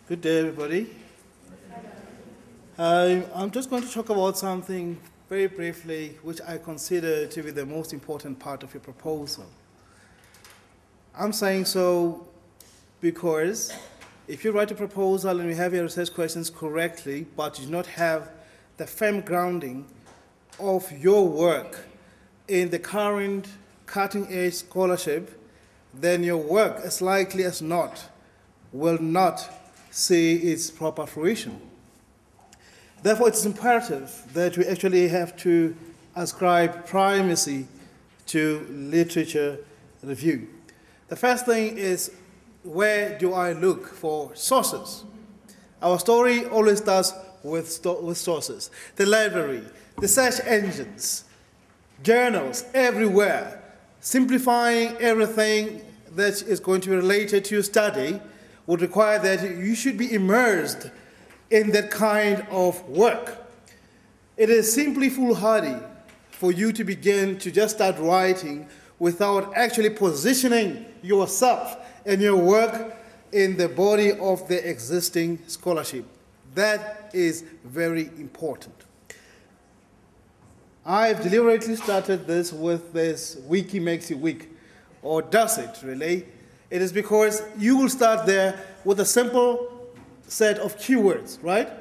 Good day, everybody. I'm just going to talk about something very briefly, which I consider to be the most important part of your proposal. I'm saying so because if you write a proposal and you have your research questions correctly, but you do not have the firm grounding of your work in the current cutting-edge scholarship, then your work, as likely as not, will not see its proper fruition. Therefore, it's imperative that we actually have to ascribe primacy to literature review. The first thing is, where do I look for sources? Our story always starts with sources. The library, the search engines, journals everywhere, simplifying everything that is going to be related to your study would require that you should be immersed in that kind of work. It is simply foolhardy for you to begin to just start writing without actually positioning yourself and your work in the body of the existing scholarship. That is very important. I've deliberately started this with this Wiki Makes You Weak, or does it really? It is because you will start there with a simple set of keywords, right?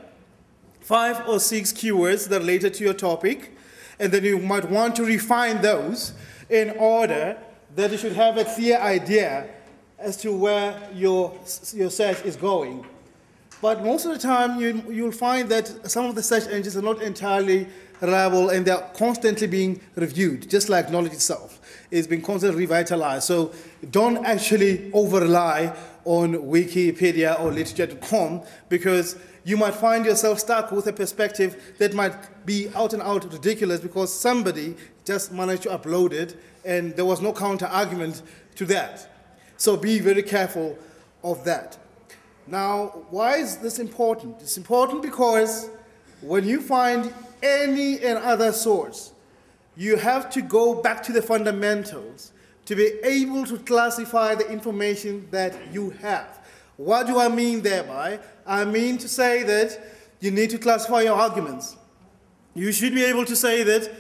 5 or 6 keywords that are related to your topic, and then you might want to refine those in order that you should have a clear idea as to where your search is going. But most of the time, you'll find that some of the search engines are not entirely reliable, and they're constantly being reviewed, just like knowledge itself is being constantly revitalized. So don't actually over-rely on Wikipedia or literature.com, because you might find yourself stuck with a perspective that might be out and out ridiculous because somebody just managed to upload it and there was no counter-argument to that. So be very careful of that. Now, why is this important? It's important because when you find any and other source, you have to go back to the fundamentals to be able to classify the information that you have. What do I mean thereby? I mean to say that you need to classify your arguments. You should be able to say that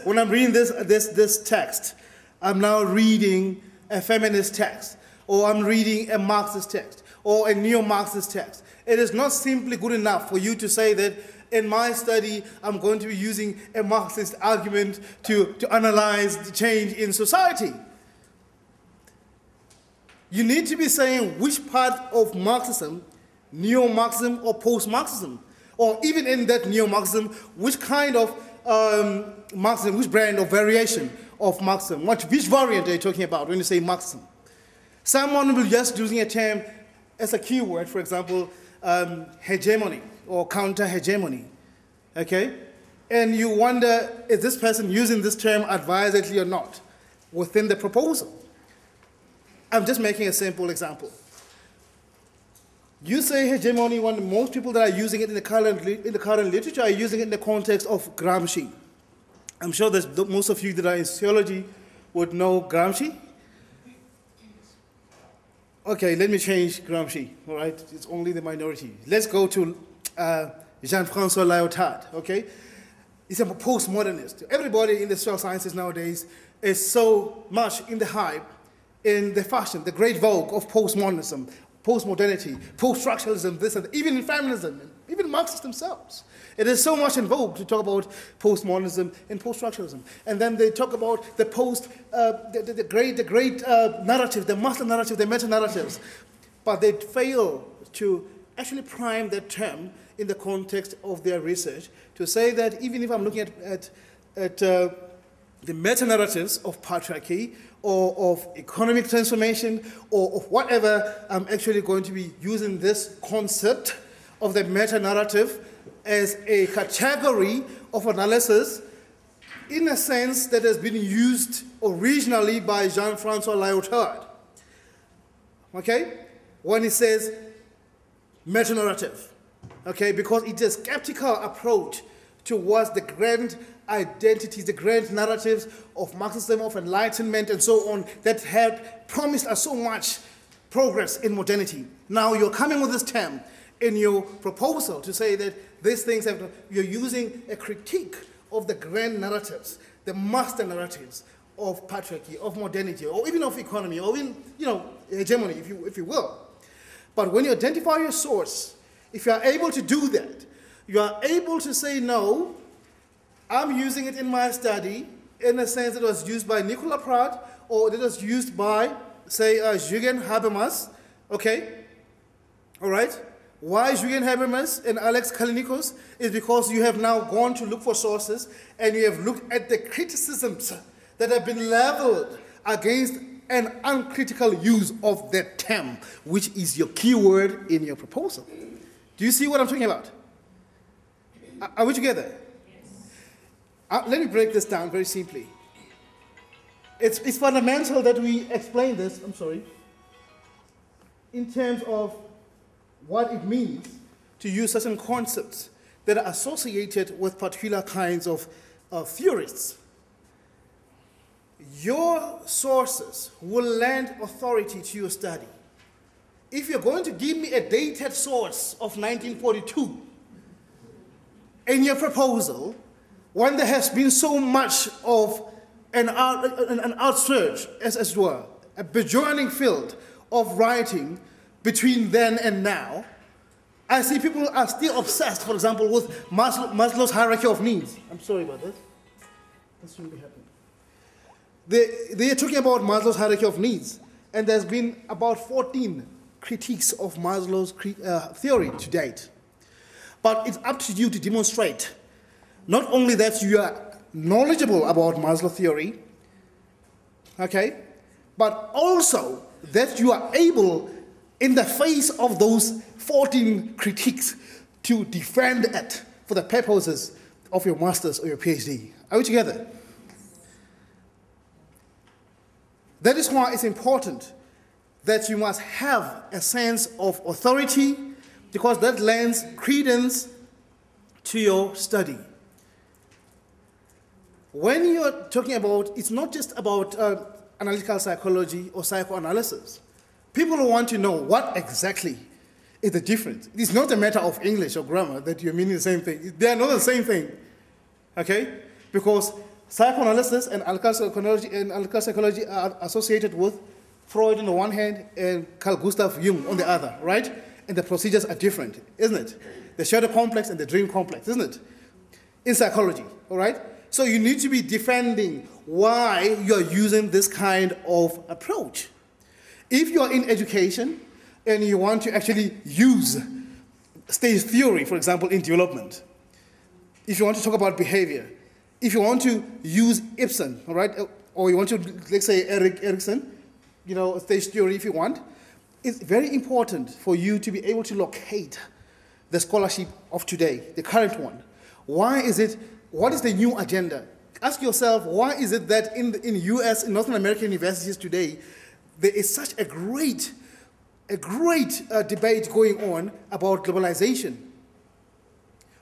when I'm reading this text, I'm now reading a feminist text, or I'm reading a Marxist text, or a neo-Marxist text. It is not simply good enough for you to say that in my study, I'm going to be using a Marxist argument to analyze the change in society. You need to be saying which part of Marxism, neo-Marxism or post-Marxism, or even in that neo-Marxism, which kind of Marxism, which brand or variation of Marxism, which variant are you talking about when you say Marxism? Someone will just using a term as a keyword, for example, hegemony or counter-hegemony, okay? And you wonder, is this person using this term advisedly or not within the proposal? I'm just making a simple example. You say hegemony when most people that are using it in the current literature are using it in the context of Gramsci. I'm sure that most of you that are in sociology would know Gramsci. Okay, let me change Gramsci, all right? It's only the minority. Let's go to Jean-François Lyotard, okay? He's a postmodernist. Everybody in the social sciences nowadays is so much in the hype, in the fashion, the great vogue of postmodernism, postmodernity, post-structuralism, this and that, even in feminism, even Marxists themselves. It is so much in vogue to talk about postmodernism and post-structuralism. And then they talk about the great narrative, the master narrative, the meta-narratives. But they fail to actually prime that term in the context of their research to say that even if I'm looking at the meta-narratives of patriarchy or of economic transformation or of whatever, I'm actually going to be using this concept of the meta-narrative as a category of analysis in a sense that has been used originally by Jean-François Lyotard. Okay? When he says meta-narrative, okay, because it's a skeptical approach towards the grand identities, the grand narratives of Marxism, of enlightenment, and so on, that had promised us so much progress in modernity. Now you're coming with this term in your proposal to say that these things you're using a critique of the grand narratives, the master narratives of patriarchy, of modernity, or even of economy, or even, hegemony, if you will. But when you identify your source, if you are able to do that, you are able to say, no, I'm using it in my study in a sense that it was used by Nicola Pratt, or that was used by, say, Jürgen Habermas, okay? All right? Why Jürgen Habermas and Alex Kalinikos is because you have now gone to look for sources and you have looked at the criticisms that have been leveled against an uncritical use of that term, which is your keyword in your proposal. Do you see what I'm talking about? Are we together? Yes. Let me break this down very simply. It's fundamental that we explain this, in terms of what it means to use certain concepts that are associated with particular kinds of theorists. Your sources will lend authority to your study. If you're going to give me a dated source of 1942 in your proposal, when there has been so much of an outsurge, as it were, a burgeoning field of writing between then and now, I see people are still obsessed, for example, with Maslow's hierarchy of needs. I'm sorry about this. This shouldn't be happening. They are talking about Maslow's hierarchy of needs, and there's been about 14 critiques of Maslow's theory to date. But it's up to you to demonstrate not only that you are knowledgeable about Maslow's theory, okay, but also that you are able, in the face of those 14 critiques, to defend it for the purposes of your master's or your PhD. Are we together? That is why it's important that you must have a sense of authority, because that lends credence to your study. When you're talking about, it's not just about analytical psychology or psychoanalysis. People want to know what exactly is the difference. It's not a matter of English or grammar that you're meaning the same thing. They are not the same thing, okay? Because psychoanalysis and analytical psychology are associated with Freud on the one hand and Carl Gustav Jung on the other, right? And the procedures are different, isn't it? The shadow complex and the dream complex, isn't it? In psychology, all right? So you need to be defending why you're using this kind of approach. If you're in education and you want to actually use stage theory, for example, in development, if you want to talk about behavior, if you want to use Ibsen, all right, or you want to, let's say, Erikson, stage theory if you want, it's very important for you to be able to locate the scholarship of today, the current one. Why is it? What is the new agenda? Ask yourself, why is it that in US, in North American universities today, there is such a great debate going on about globalization?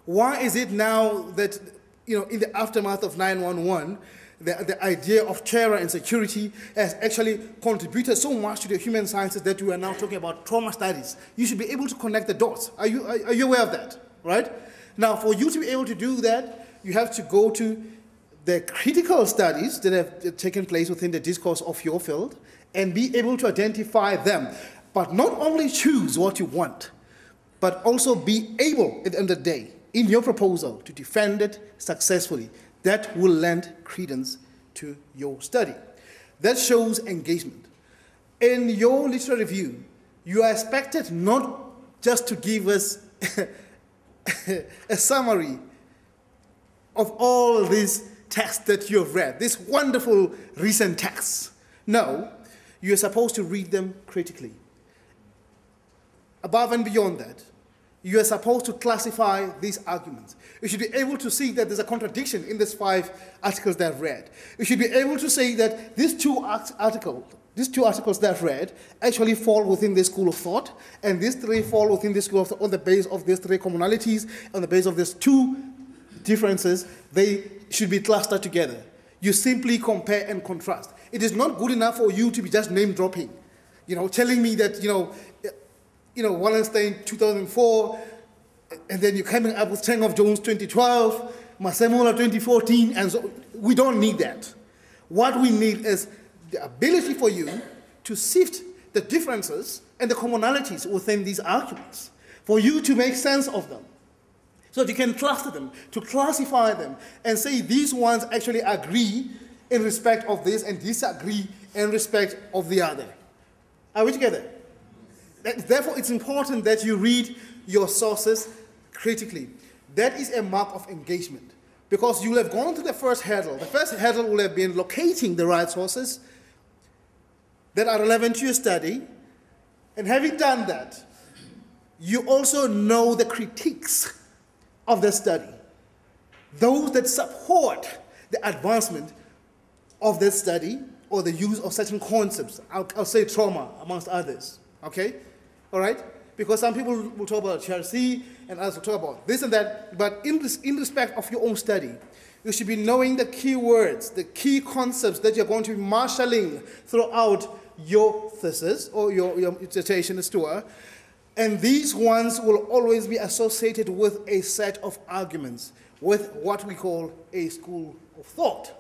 Why is it now that, in the aftermath of 9/11, the idea of terror and security has actually contributed so much to the human sciences that we are now talking about trauma studies? You should be able to connect the dots. Are you aware of that, right? Now, for you to be able to do that, you have to go to the critical studies that have taken place within the discourse of your field and be able to identify them. But not only choose what you want, but also be able, at the end of the day, in your proposal, to defend it successfully. That will lend credence to your study. That shows engagement. In your literary review, you are expected not just to give us a summary of all these texts that you have read, these wonderful recent texts. No, you're supposed to read them critically. Above and beyond that, you are supposed to classify these arguments. You should be able to see that there's a contradiction in these 5 articles that I've read. You should be able to say that these two articles that I've read actually fall within this school of thought, and these 3 fall within this school of thought on the basis of these 3 commonalities, on the basis of these 2 differences. They should be clustered together. You simply compare and contrast. It is not good enough for you to be just name dropping. telling me that, Wallenstein 2004, and then you're coming up with Cheng of Jones 2012, Masemola 2014, and so we don't need that. What we need is the ability for you to sift the differences and the commonalities within these arguments, for you to make sense of them, so that you can cluster them, to classify them, and say these ones actually agree in respect of this and disagree in respect of the other. Are we together? Therefore, it's important that you read your sources critically. That is a mark of engagement, because you will have gone to the first hurdle. The first hurdle will have been locating the right sources that are relevant to your study, and having done that, you also know the critiques of the study, those that support the advancement of the study or the use of certain concepts. I'll say trauma, amongst others, okay? All right? Because some people will talk about HRC and others will talk about this and that, but in respect of your own study, you should be knowing the key words, the key concepts that you're going to be marshalling throughout your thesis or your dissertation as to her. And these ones will always be associated with a set of arguments, with what we call a school of thought.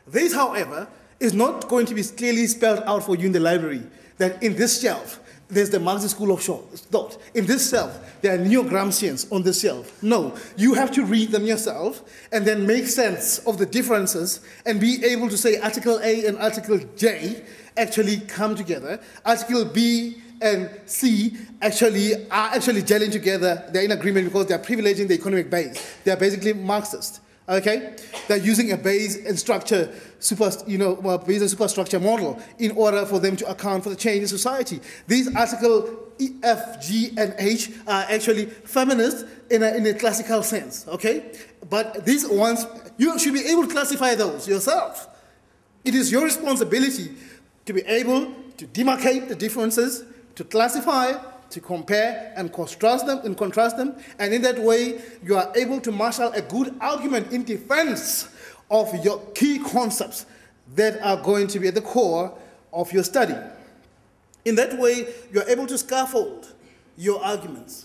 This, however, is not going to be clearly spelled out for you in the library, that in this shelf, there's the Marxist school of thought. In this shelf, there are neo-Gramscians on this shelf. No, you have to read them yourself and then make sense of the differences and be able to say Article A and Article J actually come together. Article B and C are actually gelling together. They're in agreement because they're privileging the economic base. They're basically Marxist. Okay, they're using a base and structure, base and superstructure model in order for them to account for the change in society. These articles E, F, G, and H are actually feminist in a classical sense. Okay, but these ones you should be able to classify those yourself. It is your responsibility to be able to demarcate the differences, to classify, to compare and contrast them, and in that way, you are able to marshal a good argument in defense of your key concepts that are going to be at the core of your study. In that way, you are able to scaffold your arguments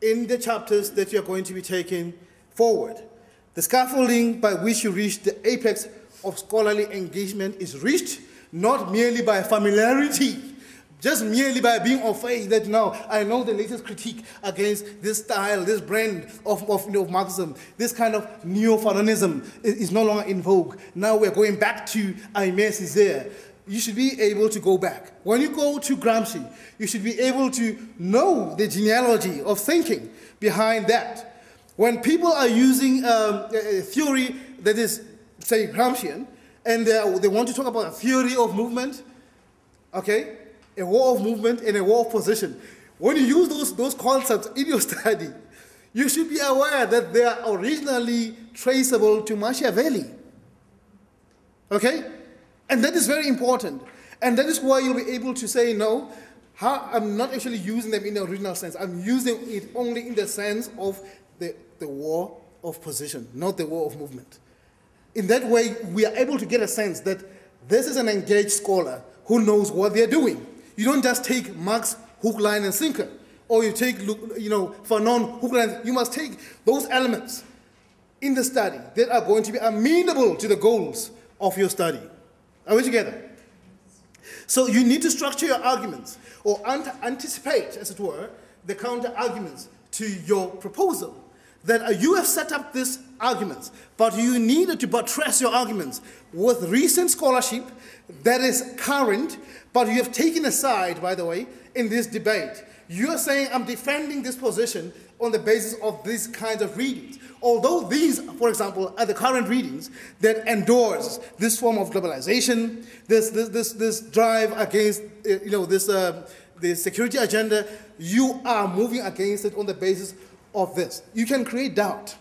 in the chapters that you are going to be taking forward. The scaffolding by which you reach the apex of scholarly engagement is reached not merely by familiarity, just merely by being of faith that now I know the latest critique against this style, this brand of Marxism, this kind of neo-Fanonism is no longer in vogue. Now we're going back to Aimé Césaire. You should be able to go back. When you go to Gramsci, you should be able to know the genealogy of thinking behind that. When people are using a theory that is, say, Gramscian, and they want to talk about a theory of movement, okay? A war of movement and a war of position. When you use those concepts in your study, you should be aware that they are originally traceable to Machiavelli. Okay? And that is very important. And that is why you'll be able to say, no, I'm not actually using them in the original sense. I'm using it only in the sense of the war of position, not the war of movement. In that way, we are able to get a sense that this is an engaged scholar who knows what they're doing. You don't just take Marx hook, line, and sinker, or you take, Fanon hook, line. You must take those elements in the study that are going to be amenable to the goals of your study. Are we together? So you need to structure your arguments, or anticipate, as it were, the counter-arguments to your proposal. That you have set up these arguments, but you need to buttress your arguments with recent scholarship that is current, but you have taken a side, by the way, in this debate. You are saying, I'm defending this position on the basis of these kinds of readings. Although these, for example, are the current readings that endorse this form of globalization, this drive against, the security agenda, you are moving against it on the basis of this. You can create doubt.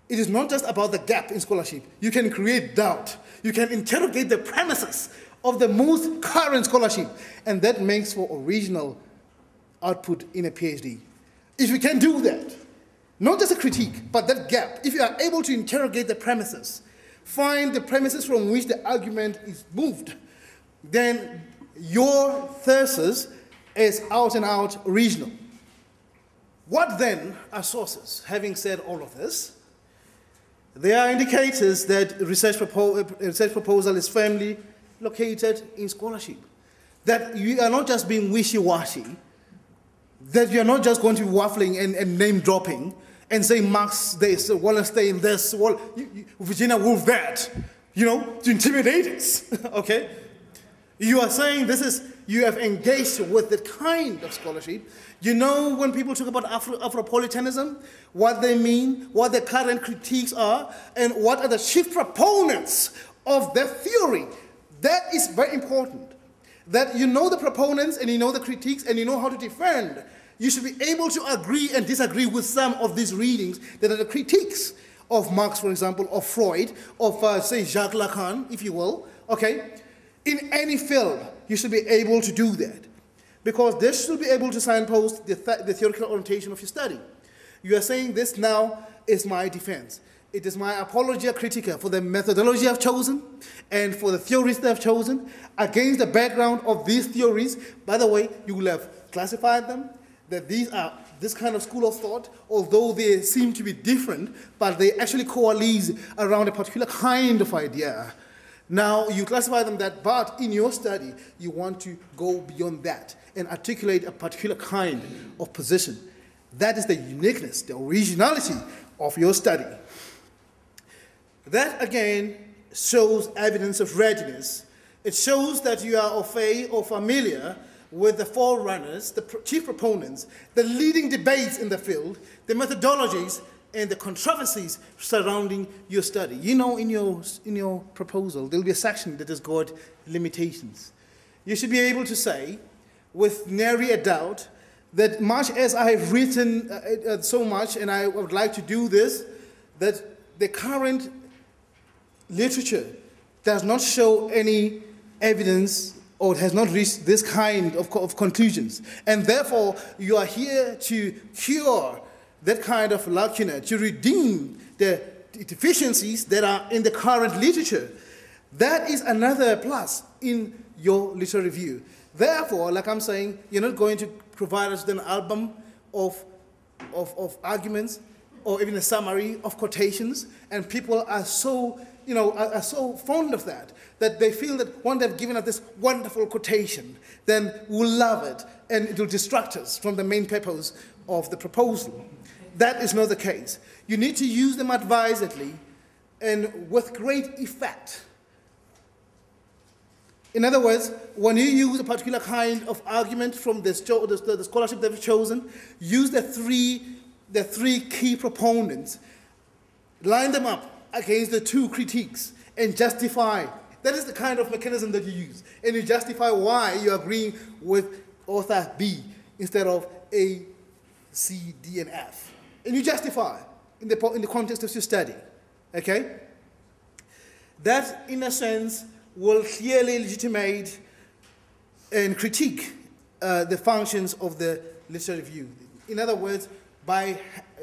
It is not just about the gap in scholarship. You can create doubt. You can interrogate the premises of the most current scholarship, and that makes for original output in a PhD. If you can do that, not just a critique, but that gap, if you are able to interrogate the premises, find the premises from which the argument is moved, then your thesis is out and out regional. What then are sources? Having said all of this, there are indicators that research proposal is firmly located in scholarship. That you are not just being wishy-washy, that you're not just going to be waffling and name-dropping and saying Marx this, Wallenstein this, Virginia Woolf that, to intimidate us, okay? You are saying you have engaged with that kind of scholarship. When people talk about Afropolitanism, what they mean, what the current critiques are, and what are the chief proponents of their theory. That is very important. That you know the proponents and you know the critiques and you know how to defend. You should be able to agree and disagree with some of these readings that are the critiques of Marx, for example, of Freud, of, say, Jacques Lacan, if you will, okay? In any field, you should be able to do that. Because this should be able to signpost the theoretical orientation of your study. You are saying this now is my defense. It is my apologia critica for the methodology I've chosen and for the theories that I've chosen against the background of these theories. By the way, you will have classified them, that these are this kind of school of thought, although they seem to be different, but they actually coalesce around a particular kind of idea. Now, you classify them that, but in your study, you want to go beyond that and articulate a particular kind of position. That is the uniqueness, the originality of your study. That, again, shows evidence of readiness. It shows that you are au fait or familiar with the forerunners, the chief proponents, the leading debates in the field, the methodologies, and the controversies surrounding your study. In your proposal, there'll be a section that has got limitations. You should be able to say, with nary a doubt, that much as I have written so much, and I would like to do this, that the current literature does not show any evidence or has not reached this kind of conclusions. And therefore, you are here to cure that kind of lacuna, to redeem the deficiencies that are in the current literature. That is another plus in your literary review. Therefore, like I'm saying, you're not going to provide us with an album of arguments or even a summary of quotations, and people are so, are so fond of that they feel that when they've given us this wonderful quotation, then we'll love it, and it will distract us from the main purpose of the proposal. That is not the case. You need to use them advisedly and with great effect. In other words, when you use a particular kind of argument from the scholarship that you've chosen, use the three key proponents, line them up against the two critiques, and justify. That is the kind of mechanism that you use. And you justify why you're agreeing with author B instead of A, C, D, and F. And you justify in the context of your study. Okay? That, in a sense, will clearly legitimate and critique the functions of the literary review. In other words, by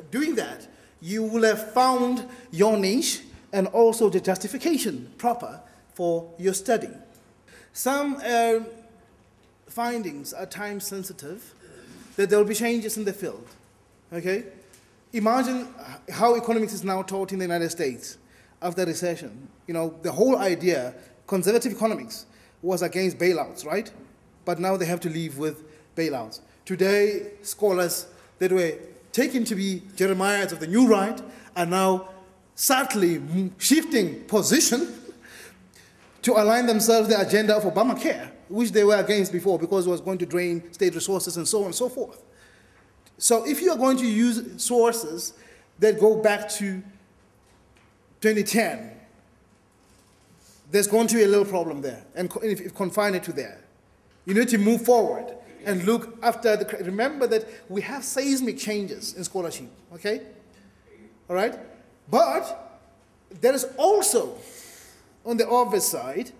doing that, you will have found your niche and also the justification proper for your study. Some findings are time sensitive, that there will be changes in the field. Okay? Imagine how economics is now taught in the United States after the recession. The whole idea, conservative economics, was against bailouts, right? But now they have to live with bailouts. Today, scholars that were taken to be Jeremiahs of the new right are now subtly shifting position to align themselves with the agenda of Obamacare, which they were against before because it was going to drain state resources and so on and so forth. So if you are going to use sources that go back to 2010, there's going to be a little problem there, and if you confine it to there. You need to move forward and look after remember that we have seismic changes in scholarship, okay? All right? But there is also, on the obvious side,